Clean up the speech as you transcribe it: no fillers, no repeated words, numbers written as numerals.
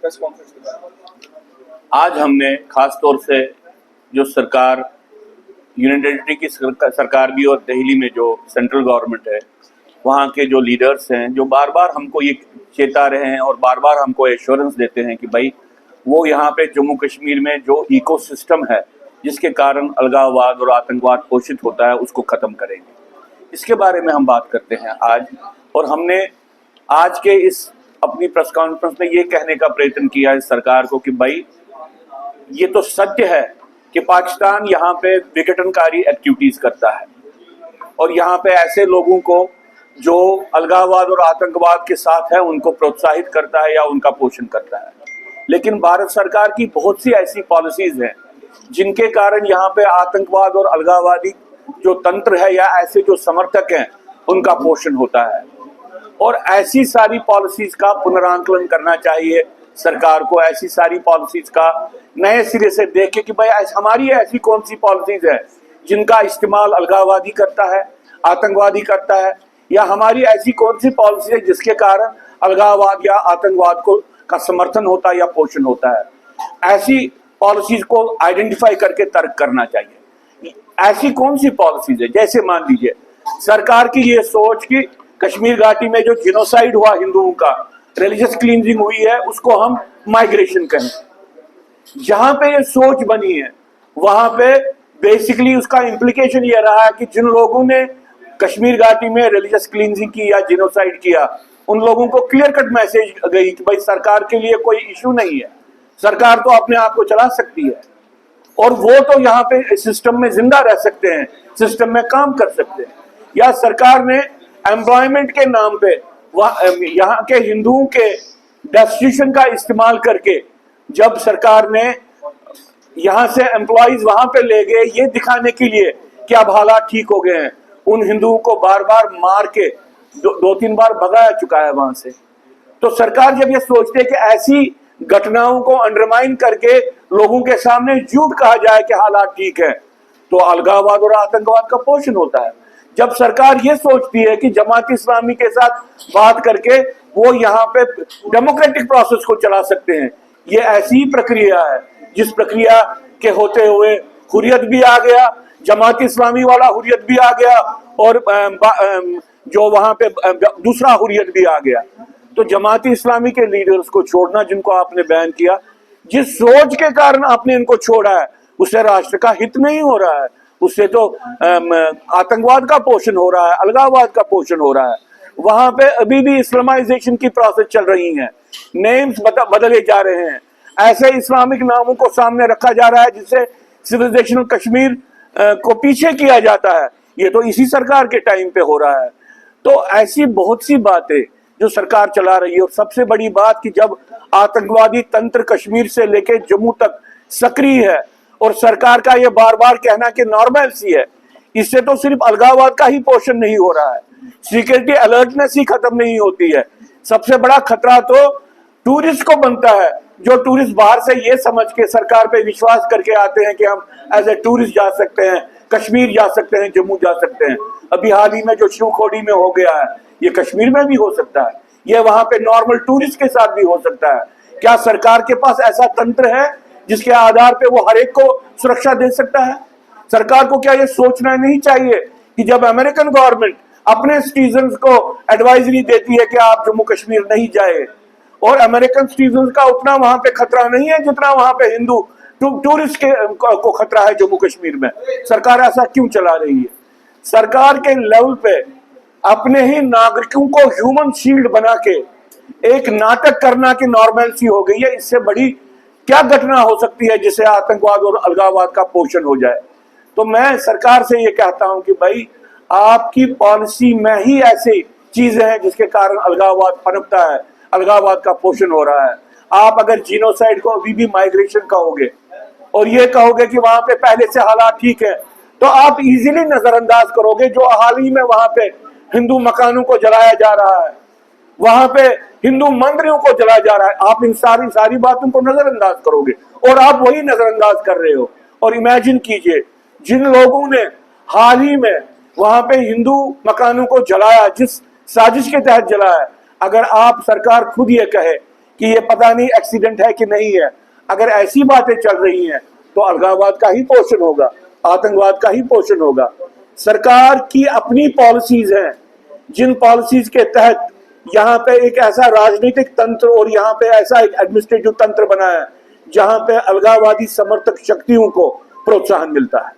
Press conference के बाद आज हमने खास तौर से जो सरकार, यूनियन टेरिटरी की सरकार भी और दिल्ली में जो सेंट्रल गवर्नमेंट है, वहाँ के जो लीडर्स हैं, जो बार बार हमको ये चेता रहे हैं और बार बार हमको एश्योरेंस देते हैं कि भाई वो यहाँ पे जम्मू कश्मीर में जो इकोसिस्टम है जिसके कारण अलगाववाद और आतंकवाद पोषित होता है उसको ख़त्म करेंगे। इसके बारे में हम बात करते हैं आज। और हमने आज के इस अपनी प्रेस कॉन्फ्रेंस में ये कहने का प्रयत्न किया है सरकार को कि भाई ये तो सत्य है कि पाकिस्तान यहाँ पे विघटनकारी एक्टिविटीज करता है और यहाँ पे ऐसे लोगों को जो अलगाववाद और आतंकवाद के साथ है उनको प्रोत्साहित करता है या उनका पोषण करता है। लेकिन भारत सरकार की बहुत सी ऐसी पॉलिसीज हैं जिनके कारण यहाँ पे आतंकवाद और अलगाववादी जो तंत्र है या ऐसे जो समर्थक हैं उनका पोषण होता है। और ऐसी सारी पॉलिसीज का पुनरांकलन करना चाहिए सरकार को। ऐसी सारी पॉलिसीज का नए सिरे से देखे कि भाई हमारी ऐसी कौन सी पॉलिसीज है जिनका इस्तेमाल अलगाववादी करता है, आतंकवादी करता है, या हमारी ऐसी कौन सी पॉलिसी है जिसके कारण अलगाववाद या आतंकवाद को का समर्थन होता है या पोषण होता है। ऐसी पॉलिसीज को आइडेंटिफाई करके तर्क करना चाहिए। ऐसी कौन सी पॉलिसीज है, जैसे मान लीजिए सरकार की ये सोच कि कश्मीर घाटी में जो जिनोसाइड हुआ हिंदुओं का, रिलीजियस क्लींजिंग हुई है, उसको हम माइग्रेशन कहें। जहां पे ये सोच बनी है वहां पे बेसिकली उसका इम्प्लीकेशन ये रहा है कि जिन लोगों ने कश्मीर घाटी में रिलीजियस क्लींजिंग की या जिनोसाइड किया उन लोगों को क्लियर कट मैसेज गई कि भाई सरकार के लिए कोई इशू नहीं है, सरकार तो अपने आप को चला सकती है और वो तो यहाँ पे सिस्टम में जिंदा रह सकते हैं, सिस्टम में काम कर सकते हैं। या सरकार ने एम्प्लॉयमेंट के नाम पे यहाँ के हिंदुओं के डेस्टिनेशन का इस्तेमाल करके जब सरकार ने यहाँ से एम्प्लॉयज वहां पे ले गए ये दिखाने के लिए कि अब हालात ठीक हो गए हैं, उन हिंदुओं को बार बार मार के दो तीन बार भगाया चुका है वहां से। तो सरकार जब ये सोचती है कि ऐसी घटनाओं को अंडरमाइन करके लोगों के सामने झूठ कहा जाए कि हालात ठीक है, तो अलगाववाद और आतंकवाद का पोषण होता है। जब सरकार ये सोचती है कि जमात इस्लामी के साथ बात करके वो यहाँ पे डेमोक्रेटिक प्रोसेस को चला सकते हैं, ये ऐसी ही प्रक्रिया है जिस प्रक्रिया के होते हुए हुर्रियत भी आ गया, जमात इस्लामी वाला हुर्रियत भी आ गया और जो वहां पे दूसरा हुर्रियत भी आ गया। तो जमात इस्लामी के लीडर्स को छोड़ना जिनको आपने बैन किया, जिस सोच के कारण आपने इनको छोड़ा है उससे राष्ट्र का हित नहीं हो रहा है, उससे तो आतंकवाद का पोषण हो रहा है, अलगाववाद का पोषण हो रहा है। वहां पे अभी भी इस्लामाइजेशन की प्रोसेस चल रही है, नेम्स बदले जा रहे हैं, ऐसे इस्लामिक नामों को सामने रखा जा रहा है जिससे सिविलाइजेशन कश्मीर को पीछे किया जाता है। ये तो इसी सरकार के टाइम पे हो रहा है। तो ऐसी बहुत सी बातें जो सरकार चला रही है। और सबसे बड़ी बात कि जब आतंकवादी तंत्र कश्मीर से लेके जम्मू तक सक्रिय है और सरकार का ये बार बार कहना कि नॉर्मलसी है, इससे तो सिर्फ अलगाववाद का ही पोषण नहीं हो रहा है, सिक्योरिटी अलर्टनेस ही खत्म नहीं होती है। सबसे बड़ा खतरा तो टूरिस्ट को बनता है, जो टूरिस्ट बाहर से ये समझ के सरकार पे विश्वास करके आते हैं कि हम एज ए टूरिस्ट जा सकते हैं, कश्मीर जा सकते हैं, जम्मू जा सकते हैं। अभी हाल ही में जो शिवखोड़ी में हो गया है ये कश्मीर में भी हो सकता है, ये वहां पे नॉर्मल टूरिस्ट के साथ भी हो सकता है। क्या सरकार के पास ऐसा तंत्र है जिसके आधार पे वो हर एक को सुरक्षा दे सकता है? सरकार को क्या ये सोचना नहीं चाहिए कि जब अमेरिकन गवर्नमेंट अपने सिटीजन्स को एडवाइजरी देती है कि आप जम्मू कश्मीर नहीं जाए, और अमेरिकन सिटीजन्स का उतना वहां पे खतरा नहीं है जितना वहां पे हिंदू टूरिस्ट को खतरा है जम्मू कश्मीर में, सरकार ऐसा क्यों चला रही है? सरकार के लेवल पे अपने ही नागरिकों को ह्यूमन शील्ड बना के एक नाटक करना कि नॉर्मलसी हो गई है, इससे बड़ी क्या घटना हो सकती है जिससे आतंकवाद और अलगाववाद का पोषण हो जाए। तो मैं सरकार से ये कहता हूं कि भाई आपकी पॉलिसी में ही ऐसी चीजें हैं जिसके कारण अलगाववाद पनपता है, अलगाववाद का पोषण हो रहा है। आप अगर जीनोसाइड को अभी भी माइग्रेशन कहोगे और ये कहोगे कि वहां पे पहले से हालात ठीक है, तो आप इजीली नजरअंदाज करोगे जो हाल ही में वहां पे हिंदू मकानों को जलाया जा रहा है, वहां पे हिंदू मंदिरों को जलाया जा रहा है। आप इन सारी बातों को नजरअंदाज करोगे और आप वही नजरअंदाज कर रहे हो। और इमेजिन कीजिए जिन लोगों ने हाल ही में वहां पे हिंदू मकानों को जलाया, जिस साजिश के तहत जलाया, अगर आप सरकार खुद ये कहे कि ये पता नहीं एक्सीडेंट है कि नहीं है। अगर ऐसी बातें चल रही हैं तो अलगाववाद का ही पोषण होगा, आतंकवाद का ही पोषण होगा। सरकार की अपनी पॉलिसीज हैं, जिन पॉलिसीज के तहत यहाँ पे एक ऐसा राजनीतिक तंत्र और यहाँ पे ऐसा एक एडमिनिस्ट्रेटिव तंत्र बना है जहां पे अलगाववादी समर्थक शक्तियों को प्रोत्साहन मिलता है।